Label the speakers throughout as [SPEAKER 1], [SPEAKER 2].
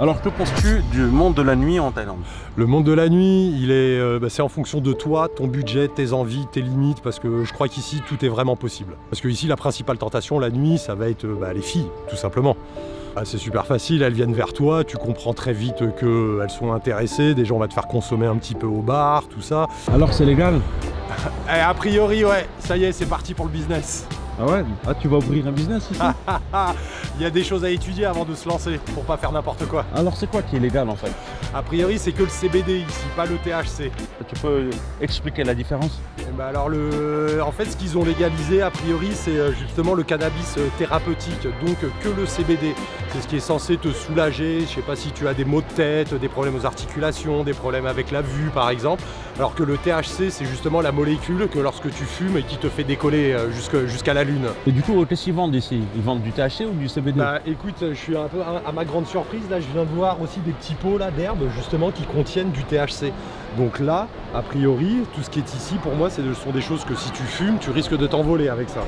[SPEAKER 1] Alors que penses-tu du monde de la nuit en Thaïlande?
[SPEAKER 2] Le monde de la nuit, il est, c'est en fonction de toi, ton budget, tes envies, tes limites, parce que je crois qu'ici tout est vraiment possible. Parce que ici la principale tentation la nuit, ça va être les filles, tout simplement. C'est super facile, elles viennent vers toi, tu comprends très vite qu'elles sont intéressées, déjà on va te faire consommer un petit peu au bar, tout ça.
[SPEAKER 1] Alors c'est légal?
[SPEAKER 2] A priori ouais, ça y est, c'est parti pour le business.
[SPEAKER 1] Ah ouais? Ah, tu vas ouvrir un business ici?
[SPEAKER 2] Il y a des choses à étudier avant de se lancer, pour pas faire n'importe quoi.
[SPEAKER 1] Alors c'est quoi qui est légal en fait?
[SPEAKER 2] A priori c'est que le CBD ici, pas le THC.
[SPEAKER 1] Tu peux expliquer la différence?
[SPEAKER 2] Alors en fait ce qu'ils ont légalisé a priori c'est justement le cannabis thérapeutique, donc que le CBD. C'est ce qui est censé te soulager, je sais pas si tu as des maux de tête, des problèmes aux articulations, des problèmes avec la vue par exemple. Alors que le THC c'est justement la molécule que lorsque tu fumes et qui te fait décoller jusqu'à la lune.
[SPEAKER 1] Et du coup qu'est-ce qu'ils vendent ici? Ils vendent du THC ou du CBD?
[SPEAKER 2] Bah écoute, je suis un peu à ma grande surprise, là je viens de voir aussi des petits pots là d'herbes justement qui contiennent du THC. Donc là, a priori, tout ce qui est ici pour moi ce sont des choses que si tu fumes, tu risques de t'envoler avec ça.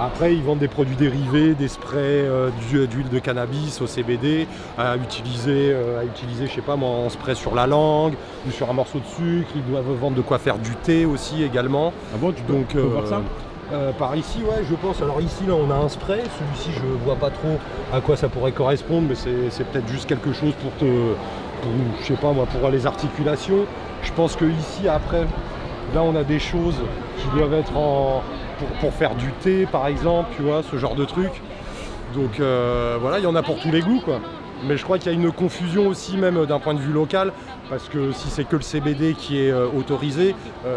[SPEAKER 2] Après, ils vendent des produits dérivés, des sprays d'huile de cannabis au CBD à utiliser, je sais pas moi, en spray sur la langue ou sur un morceau de sucre. Ils doivent vendre de quoi faire du thé aussi également.
[SPEAKER 1] Ah bon, tu peux voir ça?
[SPEAKER 2] Par ici, ouais, je pense. Alors ici, là, on a un spray. Celui-ci, je vois pas trop à quoi ça pourrait correspondre, mais c'est peut-être juste quelque chose je sais pas moi, pour les articulations. Je pense que ici, après, là, on a des choses qui doivent être pour faire du thé par exemple, tu vois, ce genre de truc. Donc voilà, il y en a pour tous les goûts quoi. Mais je crois qu'il y a une confusion aussi même d'un point de vue local, parce que si c'est que le CBD qui est autorisé,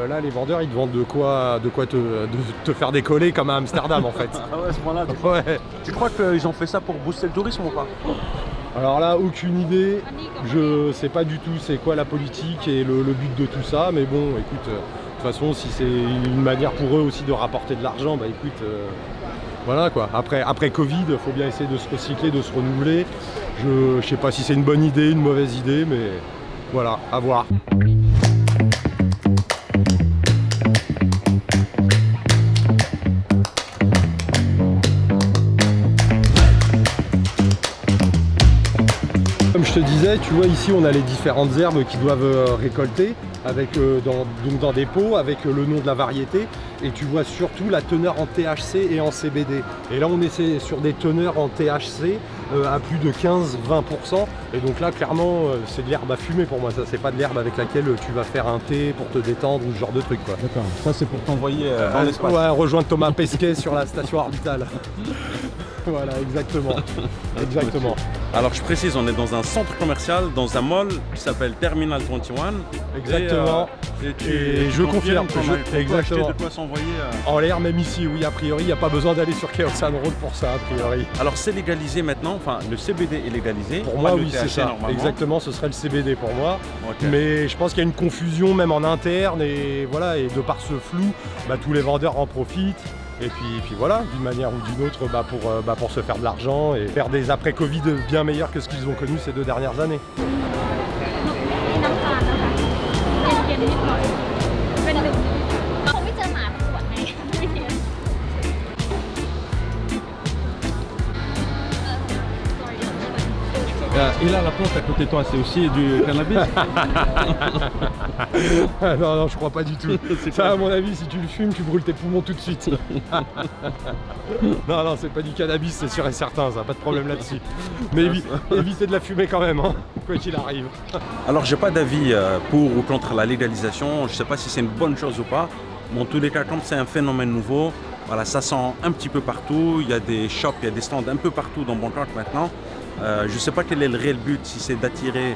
[SPEAKER 2] là les vendeurs ils te vendent de quoi te faire décoller comme à Amsterdam en fait.
[SPEAKER 1] Ah ouais, à ce moment-là,
[SPEAKER 2] ouais.
[SPEAKER 1] Tu crois qu'ils ont fait ça pour booster le tourisme ou pas?
[SPEAKER 2] Alors là, aucune idée, je sais pas du tout c'est quoi la politique et le but de tout ça, mais bon écoute, de toute façon si c'est une manière pour eux aussi de rapporter de l'argent, bah écoute, voilà quoi. Après Covid, il faut bien essayer de se recycler, de se renouveler. Je sais pas si c'est une bonne idée, une mauvaise idée, mais voilà, à voir. Comme je te disais, tu vois ici on a les différentes herbes qui doivent récolter avec, donc dans des pots avec le nom de la variété, et tu vois surtout la teneur en THC et en CBD. Et là on est sur des teneurs en THC à plus de 15-20%, et donc là clairement c'est de l'herbe à fumer pour moi, ça c'est pas de l'herbe avec laquelle tu vas faire un thé pour te détendre ou ce genre de truc quoi.
[SPEAKER 1] D'accord, ça c'est pour t'envoyer dans l'espace.
[SPEAKER 2] Ouais, rejoindre Thomas Pesquet sur la station orbitale. Voilà, exactement. Exactement.
[SPEAKER 1] Alors je précise, on est dans un centre commercial, dans un mall qui s'appelle Terminal 21.
[SPEAKER 2] Exactement. Et je confirme que exactement.
[SPEAKER 1] De quoi s'envoyer
[SPEAKER 2] en l'air, même ici, oui, a priori, il n'y a pas besoin d'aller sur Khao San Road pour ça, a priori.
[SPEAKER 1] Alors c'est légalisé maintenant, enfin le CBD est légalisé.
[SPEAKER 2] Pour moi, oui, c'est ça. Exactement, ce serait le CBD pour moi. Okay. Mais je pense qu'il y a une confusion même en interne, et voilà, et de par ce flou, bah, tous les vendeurs en profitent. Et puis voilà, d'une manière ou d'une autre, pour se faire de l'argent et faire des après-Covid bien meilleurs que ce qu'ils ont connu ces 2 dernières années.
[SPEAKER 1] Et là, la plante à côté de toi, c'est aussi du cannabis?
[SPEAKER 2] Non, non, je crois pas du tout. Ça, à mon avis, si tu le fumes, tu brûles tes poumons tout de suite. Non, non, c'est pas du cannabis, c'est sûr et certain, ça, pas de problème là-dessus. Mais évitez de la fumer quand même, hein, quoi qu'il arrive.
[SPEAKER 1] Alors, j'ai pas d'avis pour ou contre la légalisation. Je sais pas si c'est une bonne chose ou pas. Bon, en tous les cas, comme c'est un phénomène nouveau, voilà, ça sent un petit peu partout. Il y a des shops, il y a des stands un peu partout dans Bangkok maintenant. Je ne sais pas quel est le réel but, si c'est d'attirer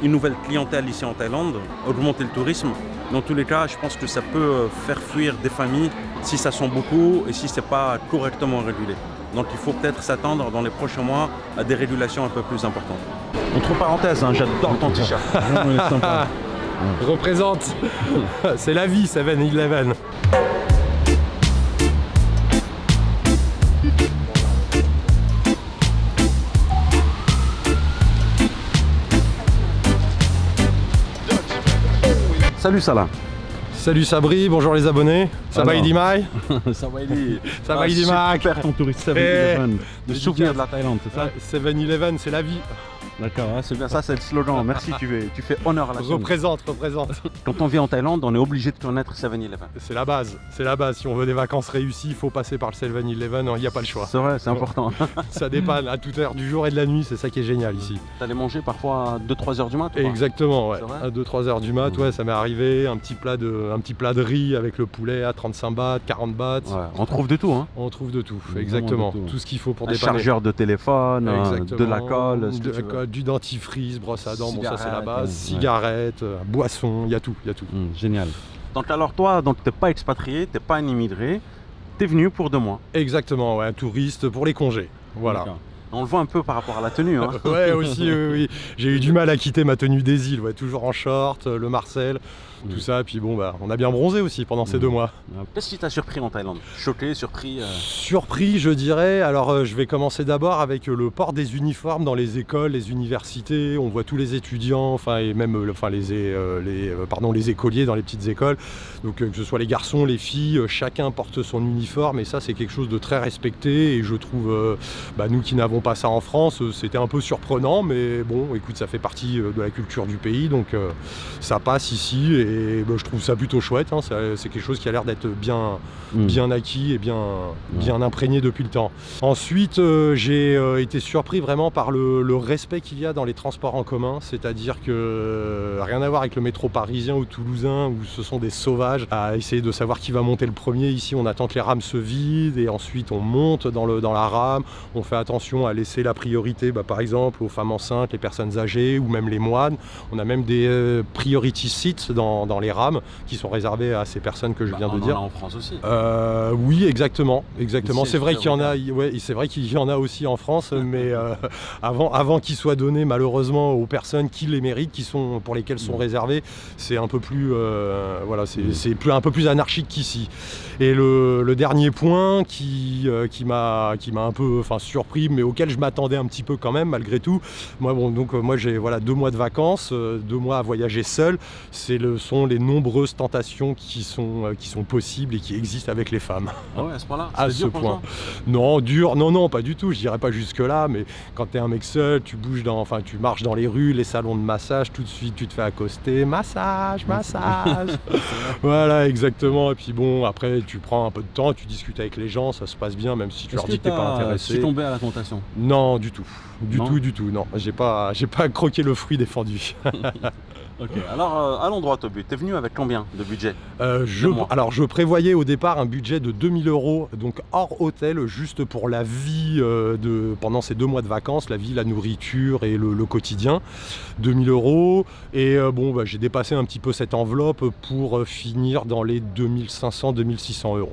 [SPEAKER 1] une nouvelle clientèle ici en Thaïlande, augmenter le tourisme. Dans tous les cas, je pense que ça peut faire fuir des familles si ça sent beaucoup et si ce n'est pas correctement régulé. Donc il faut peut-être s'attendre dans les prochains mois à des régulations un peu plus importantes. Entre parenthèses, hein, j'adore ton t-shirt.
[SPEAKER 2] Représente. C'est la vie, 7-Eleven.
[SPEAKER 1] Salut Salah.
[SPEAKER 2] Salut Sabri, bonjour les abonnés. Ça va Idi Mai?
[SPEAKER 1] Ça va Idi.
[SPEAKER 2] Ça va Idi Mai?
[SPEAKER 1] Super ton touriste 7-Eleven. Le souvenir de la Thaïlande, c'est ça?
[SPEAKER 2] 7-Eleven, c'est la vie.
[SPEAKER 1] D'accord, hein, c'est bien ça, c'est le slogan. Merci, tu fais honneur à la chaîne.
[SPEAKER 2] Représente.
[SPEAKER 1] Quand on vit en Thaïlande, on est obligé de connaître 7-Eleven.
[SPEAKER 2] C'est la base. Si on veut des vacances réussies, il faut passer par le 7-Eleven, il n'y a pas le choix.
[SPEAKER 1] C'est vrai, c'est important.
[SPEAKER 2] Ça dépanne à toute heure du jour et de la nuit, c'est ça qui est génial ici.
[SPEAKER 1] T'allais manger parfois à 2-3 heures du mat?
[SPEAKER 2] Exactement, ouais. À 2-3 heures du mat, ouais, ça m'est arrivé. Un petit plat de riz avec le poulet à 35 bahts, 40 bahts.
[SPEAKER 1] Ouais, on trouve de tout, hein.
[SPEAKER 2] On trouve de tout, exactement. Tout ce qu'il faut pour dépanner.
[SPEAKER 1] Un chargeur de téléphone, de la colle,
[SPEAKER 2] du dentifrice, brosse à dents, bon ça c'est la base, cigarettes, boissons, il y a tout.
[SPEAKER 1] Génial. Donc alors toi, t'es pas expatrié, t'es pas un immigré, t'es venu pour 2 mois.
[SPEAKER 2] Exactement, ouais, un touriste pour les congés, voilà.
[SPEAKER 1] On le voit un peu par rapport à la tenue. Hein.
[SPEAKER 2] Ouais, aussi, oui. J'ai eu du mal à quitter ma tenue des îles, ouais, toujours en short, le Marcel, tout ça. Puis bon, bah, on a bien bronzé aussi pendant ces 2 mois.
[SPEAKER 1] Qu'est-ce qui t'a surpris en Thaïlande? Choqué, surpris
[SPEAKER 2] Surpris, je dirais. Alors, je vais commencer d'abord avec le port des uniformes dans les écoles, les universités. On voit tous les étudiants, et même les écoliers dans les petites écoles. Donc, que ce soit les garçons, les filles, chacun porte son uniforme. Et ça, c'est quelque chose de très respecté. Et je trouve, nous qui n'avons pas ça en France, c'était un peu surprenant, mais bon, écoute, ça fait partie de la culture du pays, donc ça passe ici, et je trouve ça plutôt chouette, hein, c'est quelque chose qui a l'air d'être bien acquis et bien imprégné depuis le temps. Ensuite, j'ai été surpris vraiment par le respect qu'il y a dans les transports en commun, c'est-à-dire que rien à voir avec le métro parisien ou toulousain, où ce sont des sauvages à essayer de savoir qui va monter le premier. Ici, on attend que les rames se vident, et ensuite on monte dans la rame, on fait attention à laisser la priorité, par exemple, aux femmes enceintes, les personnes âgées ou même les moines. On a même des priority seats dans les rames qui sont réservées à ces personnes que je viens de dire.
[SPEAKER 1] En France aussi.
[SPEAKER 2] Oui, exactement. C'est vrai qu'il y en a. Ouais, c'est vrai qu'il y en a aussi en France, mais avant qu'ils soient donnés malheureusement aux personnes qui les méritent, pour lesquelles sont réservées, c'est un peu plus, c'est un peu plus anarchique qu'ici. Et le dernier point qui m'a un peu, surpris, mais auquel je m'attendais un petit peu quand même malgré tout. Moi j'ai 2 mois de vacances, 2 mois à voyager seul. Sont les nombreuses tentations qui sont possibles et qui existent avec les femmes.
[SPEAKER 1] Ah ouais, à ce point-là.
[SPEAKER 2] À ce point. Non, dur, non, pas du tout. Je dirais pas jusque là, mais quand t'es un mec seul, tu marches dans les rues, les salons de massage, tout de suite tu te fais accoster, massage. Voilà, exactement. Et puis bon, après tu prends un peu de temps, tu discutes avec les gens, ça se passe bien, même si tu leur dis que t'es pas intéressé.
[SPEAKER 1] Tu es tombé à la tentation?
[SPEAKER 2] Non, du tout. Du tout, non. J'ai pas croqué le fruit défendu.
[SPEAKER 1] Ok, alors allons droit au but. T'es venu avec combien de budget?
[SPEAKER 2] Alors je prévoyais au départ un budget de 2000 €, donc hors hôtel, juste pour la vie pendant ces 2 mois de vacances, la vie, la nourriture et le quotidien. 2000 €. Et j'ai dépassé un petit peu cette enveloppe pour finir dans les 2500-2600 €.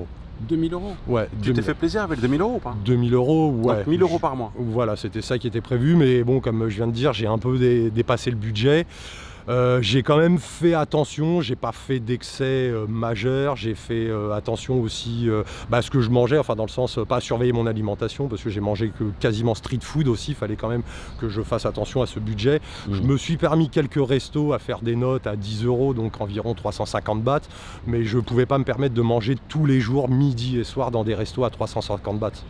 [SPEAKER 1] 2000 €? Ouais. Tu t'es fait plaisir avec 2000 € ou pas?
[SPEAKER 2] 2000 €, ouais.
[SPEAKER 1] Donc 1000 € par mois.
[SPEAKER 2] Voilà, c'était ça qui était prévu, mais bon, comme je viens de dire, j'ai un peu dépassé le budget. J'ai quand même fait attention, j'ai pas fait d'excès majeur, j'ai fait attention aussi à ce que je mangeais, dans le sens pas surveiller mon alimentation, parce que j'ai mangé que quasiment street food aussi, il fallait quand même que je fasse attention à ce budget. Je me suis permis quelques restos à faire des notes à 10 €, donc environ 350 bahts, mais je pouvais pas me permettre de manger tous les jours, midi et soir, dans des restos à 350 bahts.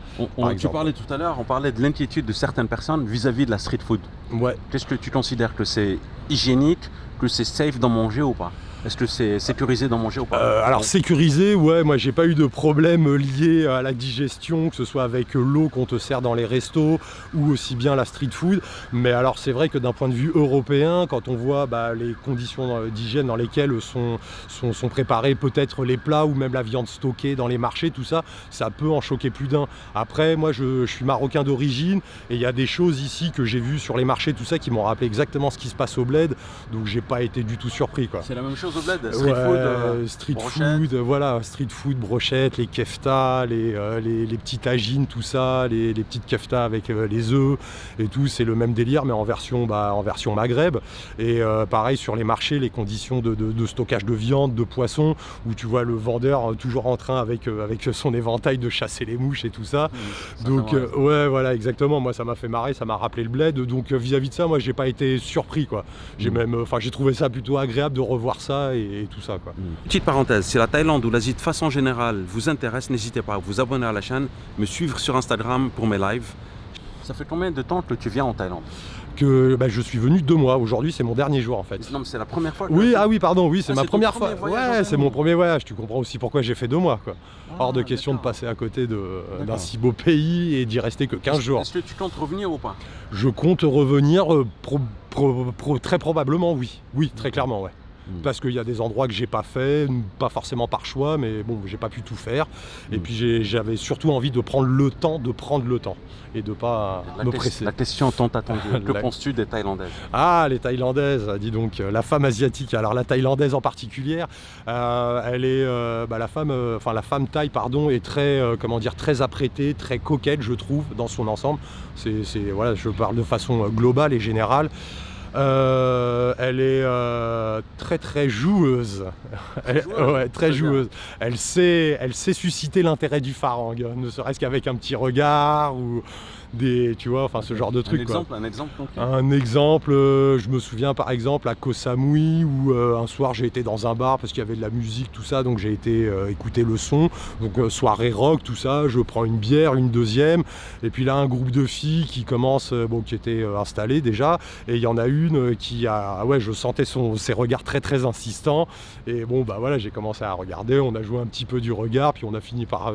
[SPEAKER 1] Tu parlais tout à l'heure, on parlait de l'inquiétude de certaines personnes vis-à-vis de la street food.
[SPEAKER 2] Ouais.
[SPEAKER 1] Qu'est-ce que tu considères que c'est hygiénique, que c'est safe d'en manger ou pas? Est-ce que c'est sécurisé d'en manger ou pas?
[SPEAKER 2] Alors sécurisé, ouais, moi j'ai pas eu de problème lié à la digestion, que ce soit avec l'eau qu'on te sert dans les restos ou aussi bien la street food. Mais alors c'est vrai que d'un point de vue européen, quand on voit les conditions d'hygiène dans lesquelles sont préparés peut-être les plats ou même la viande stockée dans les marchés, tout ça, ça peut en choquer plus d'un. Après, moi je suis marocain d'origine et il y a des choses ici que j'ai vues sur les marchés, tout ça, qui m'ont rappelé exactement ce qui se passe au bled, donc j'ai pas été du tout surpris, quoi.
[SPEAKER 1] C'est la même chose au bled,
[SPEAKER 2] street food, brochette, les keftas, les petits tagines, tout ça, les petites keftas avec les œufs et tout, c'est le même délire mais en version Maghreb. Et pareil sur les marchés, les conditions de stockage de viande, de poisson, où tu vois le vendeur toujours en train avec son éventail de chasser les mouches et tout ça. Donc ouais, voilà, exactement, moi ça m'a fait marrer, ça m'a rappelé le bled, donc vis-à-vis de ça, moi j'ai pas été surpris, quoi. J'ai trouvé ça plutôt agréable de revoir ça et tout ça, quoi.
[SPEAKER 1] Petite parenthèse, si la Thaïlande ou l'Asie de façon générale vous intéresse, n'hésitez pas à vous abonner à la chaîne, me suivre sur Instagram pour mes lives. Ça fait combien de temps que tu viens en Thaïlande?
[SPEAKER 2] que je suis venu 2 mois. Aujourd'hui, c'est mon dernier jour en fait.
[SPEAKER 1] Non, mais c'est la première fois.
[SPEAKER 2] Oui, ah oui, pardon, oui, c'est ma première fois.
[SPEAKER 1] Ouais,
[SPEAKER 2] c'est mon premier voyage. Tu comprends aussi pourquoi j'ai fait 2 mois, quoi. Hors de question de passer à côté d'un si beau pays et d'y rester que 15 jours.
[SPEAKER 1] Est-ce que tu comptes revenir ou pas?
[SPEAKER 2] Je compte revenir très probablement, oui. Oui, très clairement, ouais. Parce qu'il y a des endroits que j'ai pas fait, pas forcément par choix, mais bon, j'ai pas pu tout faire. Et puis j'avais surtout envie de prendre le temps et de pas me presser.
[SPEAKER 1] La question tant attendue. Que penses-tu des Thaïlandaises?
[SPEAKER 2] Ah, les Thaïlandaises, dis donc, la femme asiatique. Alors la Thaïlandaise en particulier, elle est, la femme thaï, pardon, est très, très apprêtée, très coquette, je trouve, dans son ensemble. Voilà, je parle de façon globale et générale. Elle est très joueuse. Très joueuse. Elle sait susciter l'intérêt du farang, ne serait-ce qu'avec un petit regard ou ce genre de truc.
[SPEAKER 1] Un exemple concret.
[SPEAKER 2] Un exemple, je me souviens par exemple à Koh Samui où un soir j'ai été dans un bar parce qu'il y avait de la musique, tout ça, donc j'ai été écouter le son. Donc soirée rock, tout ça, je prends une bière, une deuxième, et puis là un groupe de filles qui commence, qui étaient installées déjà, et il y en a une qui a, je sentais ses regards très insistants, et bon voilà, j'ai commencé à regarder, on a joué un petit peu du regard, puis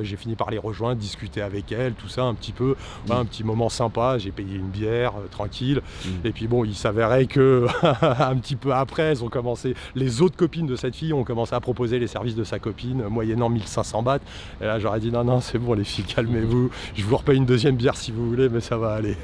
[SPEAKER 2] j'ai fini par les rejoindre, discuter avec elles, tout ça un petit peu, un petit moment sympa, j'ai payé une bière, tranquille, et puis bon, il s'avérait que un petit peu après, les autres copines de cette fille ont commencé à proposer les services de sa copine, moyennant 1500 bahts, et là j'aurais dit non, c'est bon les filles, calmez-vous, je vous repaye une deuxième bière si vous voulez, mais ça va aller.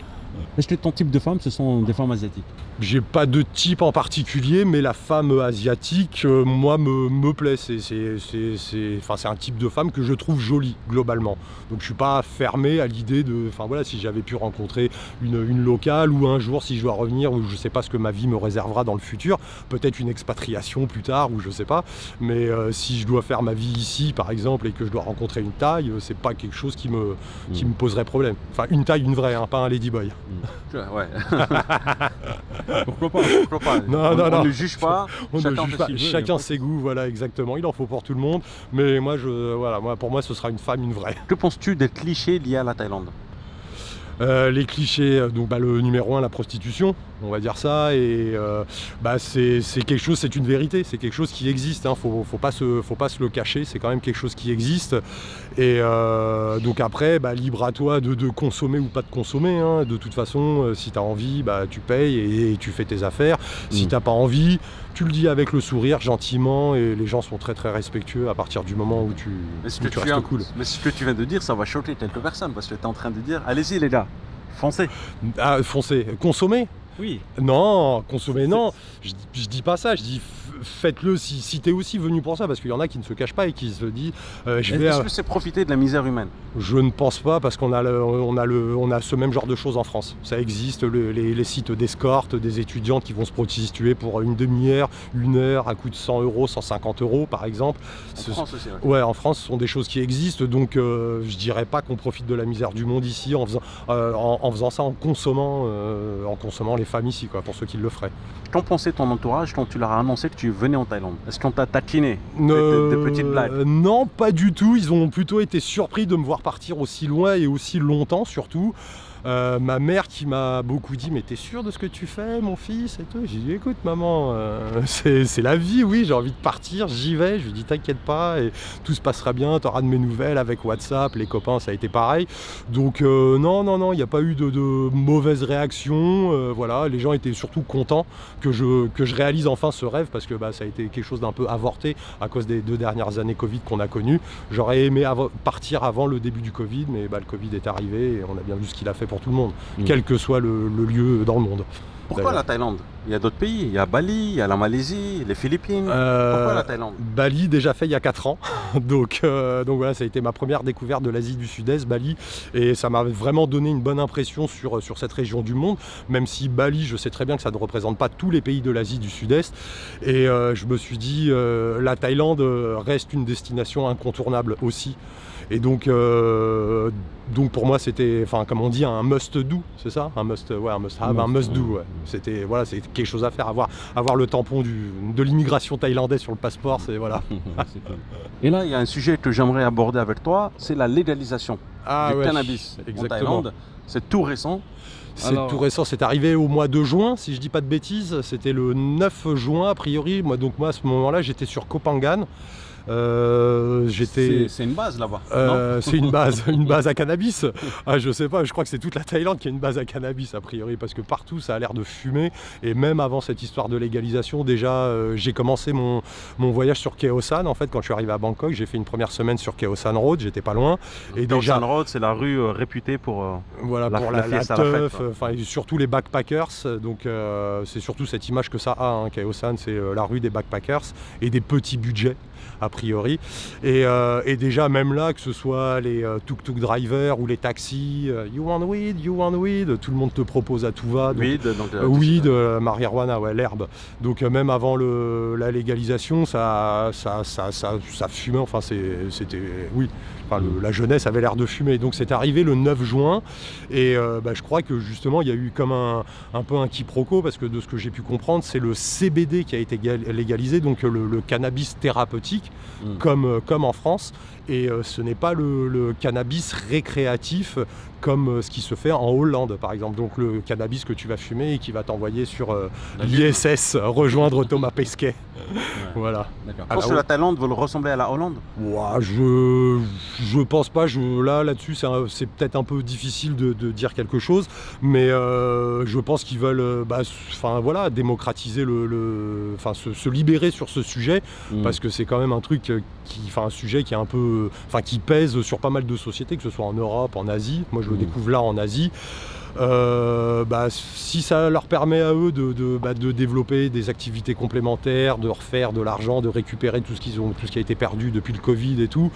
[SPEAKER 1] Est-ce que ton type de femme, ce sont des femmes asiatiques?
[SPEAKER 2] J'ai pas de type en particulier, mais la femme asiatique, moi, me plaît. C'est un type de femme que je trouve jolie, globalement. Donc je suis pas fermé à l'idée de... si j'avais pu rencontrer une locale, ou un jour, si je dois revenir, ou je sais pas ce que ma vie me réservera dans le futur, peut-être une expatriation plus tard, ou je sais pas. Mais si je dois faire ma vie ici, par exemple, et que je dois rencontrer une Thaï, c'est pas quelque chose qui me poserait problème. Enfin, une Thaï, une vraie, pas un ladyboy.
[SPEAKER 1] Ouais. Pourquoi pas? On ne juge pas.
[SPEAKER 2] Chacun ses goûts, voilà, exactement. Il en faut pour tout le monde. Mais moi, pour moi, ce sera une femme, une vraie.
[SPEAKER 1] Que penses-tu des clichés liés à la Thaïlande?
[SPEAKER 2] Les clichés, le numéro 1, la prostitution, on va dire ça, et c'est quelque chose, c'est une vérité, c'est quelque chose qui existe, faut pas se le cacher, c'est quand même quelque chose qui existe, et donc après, libre à toi de consommer ou pas de consommer, de toute façon, si tu as envie, tu payes et tu fais tes affaires, si t'as pas envie, tu le dis avec le sourire, gentiment, et les gens sont très respectueux à partir du moment où tu restes cool.
[SPEAKER 1] Mais ce que tu viens de dire, ça va choquer quelques personnes, parce que tu es en train de dire, allez-y les gars, foncez.
[SPEAKER 2] Ah, foncez. Consommer?
[SPEAKER 1] Oui.
[SPEAKER 2] Non, consommer, non. Je dis pas ça, je dis faites-le si t'es aussi venu pour ça, parce qu'il y en a qui ne se cachent pas et qui se disent
[SPEAKER 1] Est-ce que c'est profiter de la misère humaine?
[SPEAKER 2] Je ne pense pas, parce qu'on a ce même genre de choses en France. Ça existe, les sites d'escorte, des étudiantes qui vont se prostituer pour une demi-heure, une heure, à coût de 100 €, 150 € par exemple.
[SPEAKER 1] En France aussi,
[SPEAKER 2] ouais, en France, ce sont des choses qui existent, donc je dirais pas qu'on profite de la misère du monde ici en faisant ça, en consommant les femmes ici, quoi, pour ceux qui le feraient.
[SPEAKER 1] Qu'en pensait ton entourage quand tu leur as annoncé que tu venais en Thaïlande? Est-ce qu'on t'a taquiné des petites blagues?
[SPEAKER 2] Non, pas du tout. Ils ont plutôt été surpris de me voir partir aussi loin et aussi longtemps, surtout. Ma mère qui m'a beaucoup dit mais t'es sûr de ce que tu fais mon fils et tout. J'ai dit écoute maman, c'est la vie, oui, j'ai envie de partir, j'y vais. Je lui dis t'inquiète pas et tout se passera bien, t'auras de mes nouvelles avec WhatsApp, les copains ça a été pareil. Donc non, il n'y a pas eu de mauvaise réaction, voilà, les gens étaient surtout contents que je réalise enfin ce rêve, parce que ça a été quelque chose d'un peu avorté à cause des 2 dernières années Covid qu'on a connues. J'aurais aimé partir avant le début du Covid, mais le Covid est arrivé et on a bien vu ce qu'il a fait pour tout le monde, quel que soit le lieu dans le monde.
[SPEAKER 1] Pourquoi la Thaïlande? Il y a d'autres pays, il y a Bali, il y a la Malaisie, les Philippines. Pourquoi la Thaïlande?
[SPEAKER 2] Bali déjà fait il y a 4 ans, donc voilà, ça a été ma première découverte de l'Asie du Sud-Est, Bali, et ça m'a vraiment donné une bonne impression sur cette région du monde, même si Bali, je sais très bien que ça ne représente pas tous les pays de l'Asie du Sud-Est, et je me suis dit, la Thaïlande reste une destination incontournable aussi. Et donc, donc pour moi c'était, enfin comme on dit, un must do, c'est ça, un must have, un must do. Ouais. C'était voilà, c'est quelque chose à faire, avoir le tampon de l'immigration thaïlandaise sur le passeport, c'est voilà.
[SPEAKER 1] Et là, il y a un sujet que j'aimerais aborder avec toi, c'est la légalisation du cannabis en Thaïlande. C'est tout récent.
[SPEAKER 2] C'est tout récent, c'est arrivé au mois de juin, si je dis pas de bêtises. C'était le 9 juin, a priori. Moi, à ce moment-là, j'étais sur Koh Phangan.
[SPEAKER 1] C'est une base là-bas.
[SPEAKER 2] C'est une base à cannabis. Ah, je sais pas, je crois que c'est toute la Thaïlande qui a une base à cannabis a priori, parce que partout ça a l'air de fumer. Et même avant cette histoire de légalisation, déjà j'ai commencé mon voyage sur Khao San. En fait, quand je suis arrivé à Bangkok, j'ai fait une première semaine sur Khao San Road, j'étais pas loin.
[SPEAKER 1] Et Khao San Road, c'est la rue réputée pour
[SPEAKER 2] voilà, pour la teuf, enfin surtout les backpackers. Donc c'est surtout cette image que ça a. Hein. Khao San, c'est la rue des backpackers et des petits budgets, a priori, et déjà même là, que ce soit les tuk-tuk drivers ou les taxis, you want weed, tout le monde te propose à tout va. Donc, weed, marijuana, ouais, l'herbe. Donc même avant la légalisation, ça fumait, enfin c'était, oui, enfin, la jeunesse avait l'air de fumer. Donc c'est arrivé le 9 juin, et je crois que justement il y a eu comme un peu un quiproquo, parce que de ce que j'ai pu comprendre, c'est le CBD qui a été légalisé, donc le cannabis thérapeutique, comme en France, et ce n'est pas le cannabis récréatif comme ce qui se fait en Hollande par exemple, donc le cannabis que tu vas fumer et qui va t'envoyer sur l'ISS rejoindre Thomas Pesquet. Ouais. Voilà.
[SPEAKER 1] Tu penses que la Thaïlande veut ressembler à la Hollande?
[SPEAKER 2] Ouais, je pense pas, là-dessus c'est peut-être un peu difficile de dire quelque chose, mais je pense qu'ils veulent voilà, démocratiser se libérer sur ce sujet, parce que c'est quand même un truc un sujet qui est un peu, qui pèse sur pas mal de sociétés, que ce soit en Europe, en Asie. Moi je le découvre là en Asie. Si ça leur permet à eux de développer des activités complémentaires, de refaire de l'argent, de récupérer tout ce qui a été perdu depuis le Covid et tout.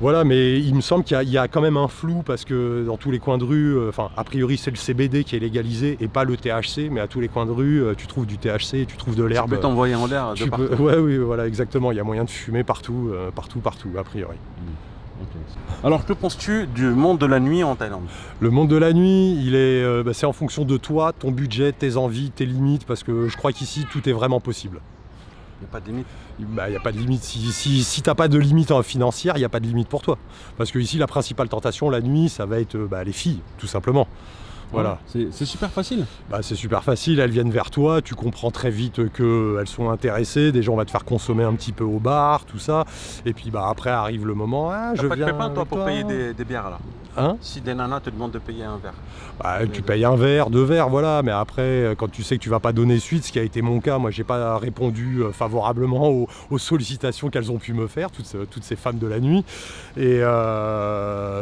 [SPEAKER 2] Voilà, mais il me semble qu'il y a quand même un flou, parce que dans tous les coins de rue, a priori c'est le CBD qui est légalisé et pas le THC, mais à tous les coins de rue, tu trouves du THC, tu trouves de l'herbe.
[SPEAKER 1] Tu peux t'envoyer en l'air de partout.
[SPEAKER 2] Oui, voilà, exactement. Il y a moyen de fumer partout, a priori.
[SPEAKER 1] Alors que penses-tu du monde de la nuit en Thaïlande?
[SPEAKER 2] Le monde de la nuit, c'est en fonction de toi, ton budget, tes envies, tes limites, parce que je crois qu'ici tout est vraiment possible.
[SPEAKER 1] Il n'y a pas de limite?
[SPEAKER 2] Il n'y a pas de limite. Si tu n'as pas de limite financière, il n'y a pas de limite pour toi. Parce que ici, la principale tentation la nuit, ça va être les filles, tout simplement. Voilà.
[SPEAKER 1] C'est super facile.
[SPEAKER 2] C'est super facile, elles viennent vers toi, tu comprends très vite qu'elles sont intéressées, déjà on va te faire consommer un petit peu au bar, tout ça, et puis après arrive le moment,
[SPEAKER 1] je viens. T'as pas de pépin toi pour payer des bières là?
[SPEAKER 2] Hein?
[SPEAKER 1] Si des nanas te demandent de payer un verre.
[SPEAKER 2] Tu payes un verre, 2 verres, voilà, mais après quand tu sais que tu vas pas donner suite, ce qui a été mon cas, moi j'ai pas répondu favorablement aux sollicitations qu'elles ont pu me faire, toutes ces femmes de la nuit, et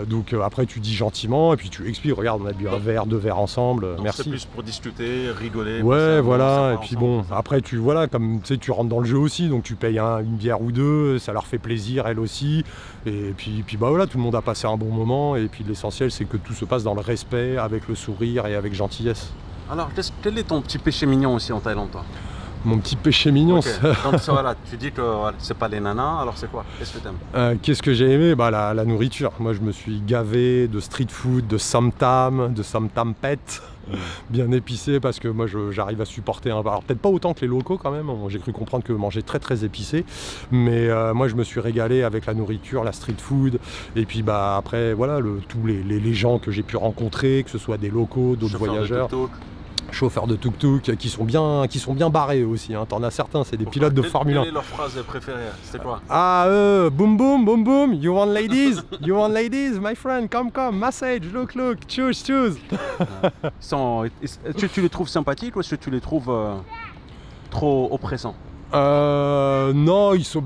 [SPEAKER 2] donc après tu dis gentiment, et puis tu expliques, regarde on a bu un verre, 2 verres ensemble, merci.
[SPEAKER 1] C'est plus pour discuter, rigoler.
[SPEAKER 2] Ouais, voilà, et puis bon, après tu comme tu sais, tu rentres dans le jeu aussi, donc tu payes une bière ou 2, ça leur fait plaisir, elles aussi, et puis voilà, tout le monde a passé un bon moment, et puis l'essentiel c'est que tout se passe dans le respect, avec le sourire et avec gentillesse.
[SPEAKER 1] Alors quel est ton petit péché mignon aussi en Thaïlande toi?
[SPEAKER 2] Mon petit péché mignon.
[SPEAKER 1] Donc voilà, tu dis que c'est pas les nanas, alors c'est quoi? Qu'est-ce que t'aimes?
[SPEAKER 2] Qu'est-ce que j'ai aimé? La nourriture. Moi je me suis gavé de street food, de samtam pet, bien épicé, parce que moi j'arrive à supporter alors peut-être pas autant que les locaux quand même, j'ai cru comprendre que manger très très épicé, mais moi je me suis régalé avec la nourriture, la street food, et puis après voilà, tous les gens que j'ai pu rencontrer, que ce soit des locaux, d'autres voyageurs. Chauffeurs de tuk-tuk qui sont bien barrés aussi, hein. T'en as certains, c'est des pilotes de Formule 1.
[SPEAKER 1] Quelle est leur phrase préférée? C'était quoi?
[SPEAKER 2] Boom boom boom boom, you want ladies, my friend, come, massage, look, choose.
[SPEAKER 1] Est-ce que tu les trouves sympathiques ou est-ce que tu les trouves trop oppressants?
[SPEAKER 2] Non, ils sont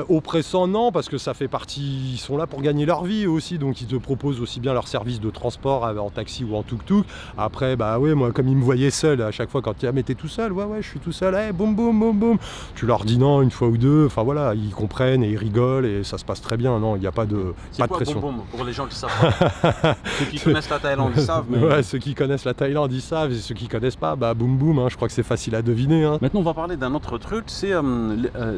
[SPEAKER 2] oppressants, non, parce que ça fait partie, ils sont là pour gagner leur vie aussi, donc ils te proposent aussi bien leur service de transport en taxi ou en tuk-tuk. Après, ouais, moi, comme ils me voyaient seul à chaque fois, quand ils t'es tout seul, ouais, je suis tout seul, hey, boum boum boum boum. Tu leur dis non une fois ou deux, enfin voilà, ils comprennent et ils rigolent et ça se passe très bien. Non, il n'y a pas de pression.
[SPEAKER 1] Boum boum pour les gens qui savent pas. Ceux qui connaissent la Thaïlande, ils savent. Mais...
[SPEAKER 2] Ouais, ceux qui connaissent la Thaïlande, ils savent, et ceux qui connaissent pas, boum boum. Hein, je crois que c'est facile à deviner. Hein.
[SPEAKER 1] Maintenant, on va parler d'un autre truc, c'est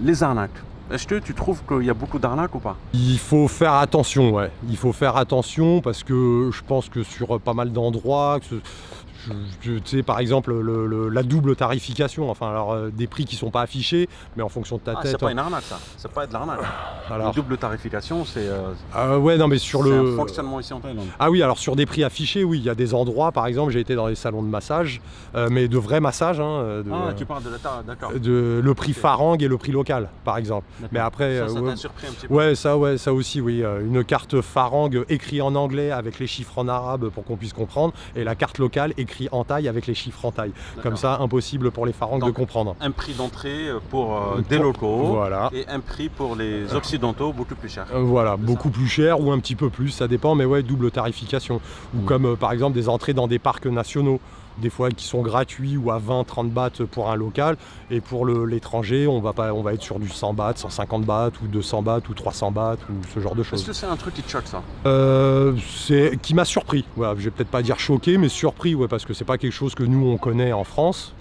[SPEAKER 1] les arnaques. Est-ce que tu trouves qu'il y a beaucoup d'arnaques ou pas?
[SPEAKER 2] Il faut faire attention, ouais. Il faut faire attention parce que je pense que sur pas mal d'endroits, tu sais, par exemple, la double tarification, enfin, alors des prix qui sont pas affichés, mais en fonction de ta tête.
[SPEAKER 1] C'est pas une arnaque, ça. C'est pas de l'arnaque.
[SPEAKER 2] Alors...
[SPEAKER 1] Une double tarification, c'est.
[SPEAKER 2] Ouais, non, mais sur
[SPEAKER 1] un fonctionnement ici en Thaïlande.
[SPEAKER 2] Ah oui, alors sur des prix affichés, oui, il y a des endroits, par exemple, j'ai été dans des salons de massage, mais de vrais massages. Hein,
[SPEAKER 1] tu parles de l'état, d'accord.
[SPEAKER 2] Le prix Farang et le prix local, par exemple. Mais après.
[SPEAKER 1] Ça t'a surpris un petit peu.
[SPEAKER 2] Ouais, ça aussi, oui. Une carte Farang écrite en anglais avec les chiffres en arabe pour qu'on puisse comprendre, et la carte locale écrite en thaï avec les chiffres en thaï. Comme ça, impossible pour les Farang de comprendre.
[SPEAKER 1] Un prix d'entrée pour des locaux,
[SPEAKER 2] voilà.
[SPEAKER 1] Et un prix pour les occidentaux beaucoup plus cher.
[SPEAKER 2] Voilà, beaucoup plus cher ou un petit peu plus, ça dépend, mais ouais, double tarification. Ou comme par exemple des entrées dans des parcs nationaux, des fois qui sont gratuits ou à 20-30 bahts pour un local, et pour l'étranger, on va être sur du 100 bahts, 150 bahts, ou 200 bahts, ou 300 bahts, ou ce genre de choses.
[SPEAKER 1] Est-ce que c'est un truc qui te choque, ça?
[SPEAKER 2] Qui m'a surpris. Voilà, je vais peut-être pas dire choqué, mais surpris, ouais, parce que c'est pas quelque chose que nous on connaît en France.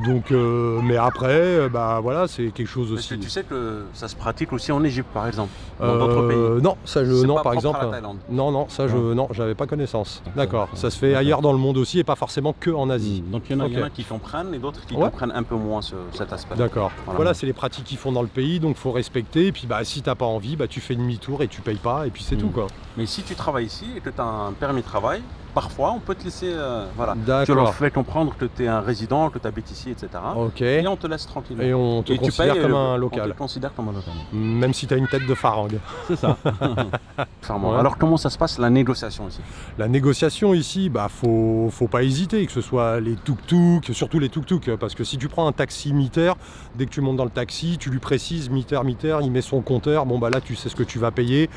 [SPEAKER 2] Donc, mais après, bah voilà, c'est quelque chose aussi.
[SPEAKER 1] Est-ce que tu sais que ça se pratique aussi en Égypte, par exemple, dans d'autres pays?
[SPEAKER 2] Non, ça non, par exemple.
[SPEAKER 1] À la Thaïlande.
[SPEAKER 2] Non, ça j'avais pas connaissance. D'accord. Ça se fait ailleurs dans le monde aussi et pas forcément que en Asie.
[SPEAKER 1] Donc il y en a qui comprennent et d'autres qui comprennent un peu moins cet aspect.
[SPEAKER 2] D'accord. Voilà, c'est les pratiques qu'ils font dans le pays, donc faut respecter. Et puis bah si t'as pas envie, bah tu fais demi-tour et tu payes pas et puis c'est tout quoi.
[SPEAKER 1] Mais si tu travailles ici et que tu as un permis de travail, parfois on peut te laisser, voilà.
[SPEAKER 2] D'accord.
[SPEAKER 1] Tu leur fais comprendre que tu es un résident, que tu habites ici, etc.
[SPEAKER 2] Ok.
[SPEAKER 1] Et on te laisse tranquillement.
[SPEAKER 2] Et on te considère comme un local.
[SPEAKER 1] On te considère comme un local.
[SPEAKER 2] Même si tu as une tête de Farang.
[SPEAKER 1] C'est ça. Ouais. Alors comment ça se passe la négociation ici? La
[SPEAKER 2] négociation ici, bah faut pas hésiter, que ce soit les tuk-tuk, surtout les tuk-tuk, parce que si tu prends un taxi Meter, dès que tu montes dans le taxi, tu lui précises Meter, il met son compteur, bon bah là tu sais ce que tu vas payer,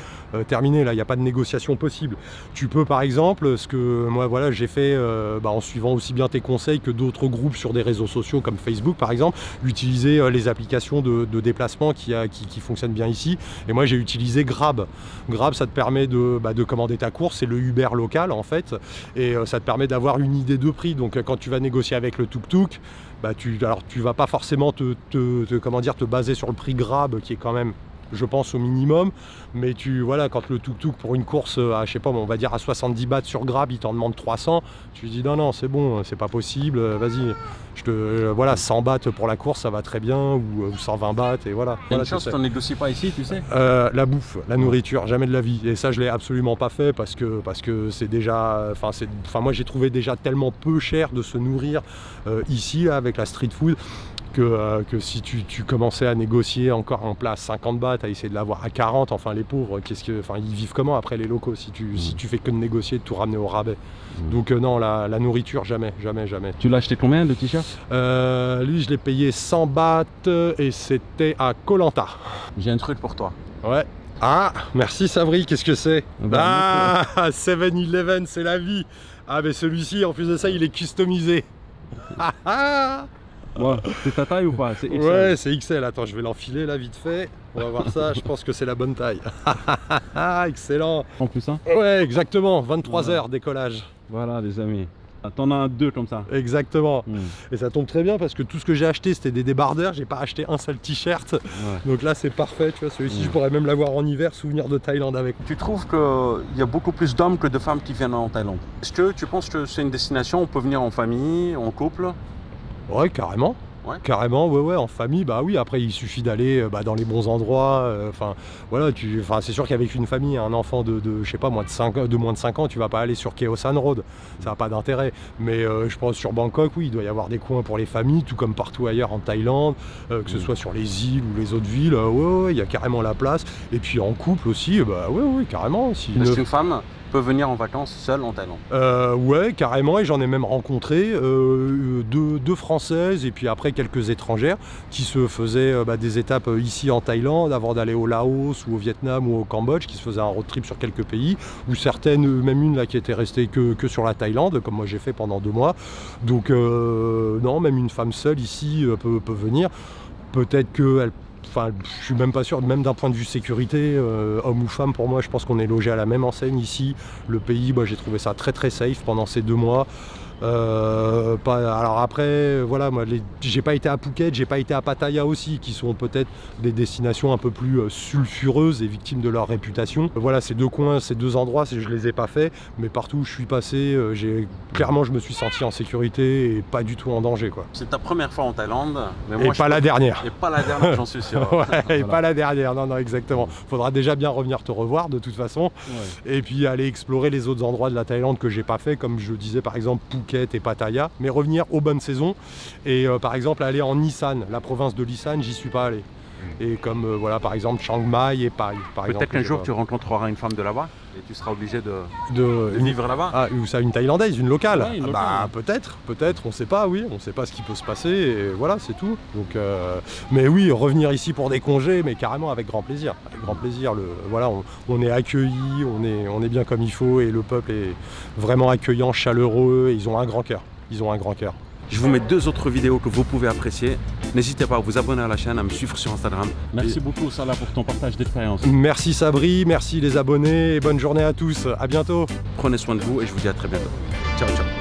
[SPEAKER 2] terminé, là il n'y a pas de négociation possible. Tu peux par exemple, ce que moi voilà j'ai fait en suivant aussi bien tes conseils que d'autres groupes sur des réseaux sociaux comme Facebook par exemple, utiliser les applications de déplacement qui fonctionnent bien ici, et moi j'ai utilisé Grab. Grab, ça te permet de commander ta course, c'est le Uber local en fait, et ça te permet d'avoir une idée de prix. Donc quand tu vas négocier avec le tuk-tuk, bah, tu vas pas forcément te baser sur le prix Grab qui est quand même, je pense, au minimum, mais voilà, quand le tuk-tuk pour une course à, je sais pas, on va dire à 70 bahts sur Grab, il t'en demande 300, tu lui dis non, c'est bon, c'est pas possible, vas-y, voilà, 100 bahts pour la course, ça va très bien, ou 120 bahts, et voilà.
[SPEAKER 1] Une chance que tu négocies pas ici, tu sais.
[SPEAKER 2] La bouffe, la nourriture, jamais de la vie, et ça je l'ai absolument pas fait parce que c'est déjà, moi j'ai trouvé déjà tellement peu cher de se nourrir ici là, avec la street food. Que si tu commençais à négocier encore en place 50 bahts, à essayer de l'avoir à 40, enfin les pauvres, ils vivent comment après les locaux si tu fais que de négocier, de tout ramener au rabais. Donc non, la nourriture, jamais.
[SPEAKER 1] Tu l'as acheté combien le t-shirt?
[SPEAKER 2] Lui, je l'ai payé 100 bahts et c'était à Koh Lanta.
[SPEAKER 1] J'ai un truc pour toi.
[SPEAKER 2] Ouais. Ah, merci Sabri, qu'est-ce que c'est? 7-Eleven, c'est la vie. Ah, mais celui-ci, en plus de ça, il est customisé.
[SPEAKER 1] Ouais, c'est ta taille ou pas? C'est XL.
[SPEAKER 2] Ouais, c'est XL. Attends, je vais l'enfiler là vite fait. On va voir ça. Je pense que c'est la bonne taille. Excellent.
[SPEAKER 1] En plus, hein?
[SPEAKER 2] Ouais, exactement. 23 heures décollage.
[SPEAKER 1] Voilà, les amis. T'en as un deux comme ça.
[SPEAKER 2] Exactement. Et ça tombe très bien parce que tout ce que j'ai acheté c'était des débardeurs, j'ai pas acheté un seul t-shirt. Donc là c'est parfait, tu vois, celui-ci je pourrais même l'avoir en hiver, souvenir de Thaïlande avec.
[SPEAKER 1] Tu trouves qu'il y a beaucoup plus d'hommes que de femmes qui viennent en Thaïlande? Est-ce que tu penses que c'est une destination où on peut venir en famille, en couple?
[SPEAKER 2] Ouais, carrément.
[SPEAKER 1] Ouais.
[SPEAKER 2] Carrément, ouais, en famille, bah oui, après il suffit d'aller dans les bons endroits, voilà, c'est sûr qu'avec une famille, un enfant de je sais pas, moins de 5 ans, tu vas pas aller sur Khao San Road, ça n'a pas d'intérêt, mais je pense sur Bangkok, oui, il doit y avoir des coins pour les familles, tout comme partout ailleurs en Thaïlande, que ce soit sur les îles ou les autres villes, ouais, il y a carrément la place, et puis en couple aussi, bah ouais, carrément. Si
[SPEAKER 1] est-ce qu'une femme peut venir en vacances seule en Thaïlande?
[SPEAKER 2] Ouais, carrément, et j'en ai même rencontré deux Françaises et puis après quelques étrangères qui se faisaient des étapes ici en Thaïlande avant d'aller au Laos ou au Vietnam ou au Cambodge, qui se faisaient un road trip sur quelques pays, ou certaines, même une là qui était restée que sur la Thaïlande, comme moi j'ai fait pendant 2 mois. Donc non, même une femme seule ici peut venir. Peut-être qu'elle... je suis même pas sûr, même d'un point de vue sécurité, homme ou femme, pour moi, je pense qu'on est logé à la même enseigne ici. Le pays, j'ai trouvé ça très très safe pendant ces 2 mois. Alors après, voilà, moi, j'ai pas été à Phuket, j'ai pas été à Pattaya aussi, qui sont peut-être des destinations un peu plus sulfureuses et victimes de leur réputation. Voilà, ces deux coins, ces deux endroits, je les ai pas faits, mais partout où je suis passé, clairement, je me suis senti en sécurité et pas du tout en danger, quoi.
[SPEAKER 1] C'est ta première fois en Thaïlande, mais
[SPEAKER 2] moi, et pas la dernière.
[SPEAKER 1] Et pas la dernière, j'en suis sûr.
[SPEAKER 2] Ouais, et pas la dernière, non, exactement. Faudra déjà bien revenir te revoir de toute façon, et puis aller explorer les autres endroits de la Thaïlande que j'ai pas fait, comme je disais par exemple Phuket et Pattaya, mais revenir aux bonnes saisons et par exemple aller en Isan, la province de l'Isan, j'y suis pas allé. Et comme voilà, par exemple Chiang Mai et Pai.
[SPEAKER 1] Peut-être qu'un jour tu rencontreras une femme de là-bas et tu seras obligé de vivre là-bas.
[SPEAKER 2] Ah, ou ça, une Thaïlandaise, une locale.
[SPEAKER 1] Ouais, une locale.
[SPEAKER 2] Bah peut-être, on sait pas, oui, on sait pas ce qui peut se passer, et voilà, c'est tout. Donc, mais oui, revenir ici pour des congés, mais carrément avec grand plaisir. Avec grand plaisir. Voilà, on est accueillis, on est bien comme il faut, et le peuple est vraiment accueillant, chaleureux, et ils ont un grand cœur. Ils ont un grand cœur.
[SPEAKER 1] Je vous mets 2 autres vidéos que vous pouvez apprécier. N'hésitez pas à vous abonner à la chaîne, à me suivre sur Instagram.
[SPEAKER 3] Merci beaucoup Salah pour ton partage d'expérience.
[SPEAKER 2] Merci Sabri, merci les abonnés et bonne journée à tous. À bientôt.
[SPEAKER 1] Prenez soin de vous et je vous dis à très bientôt. Ciao, ciao.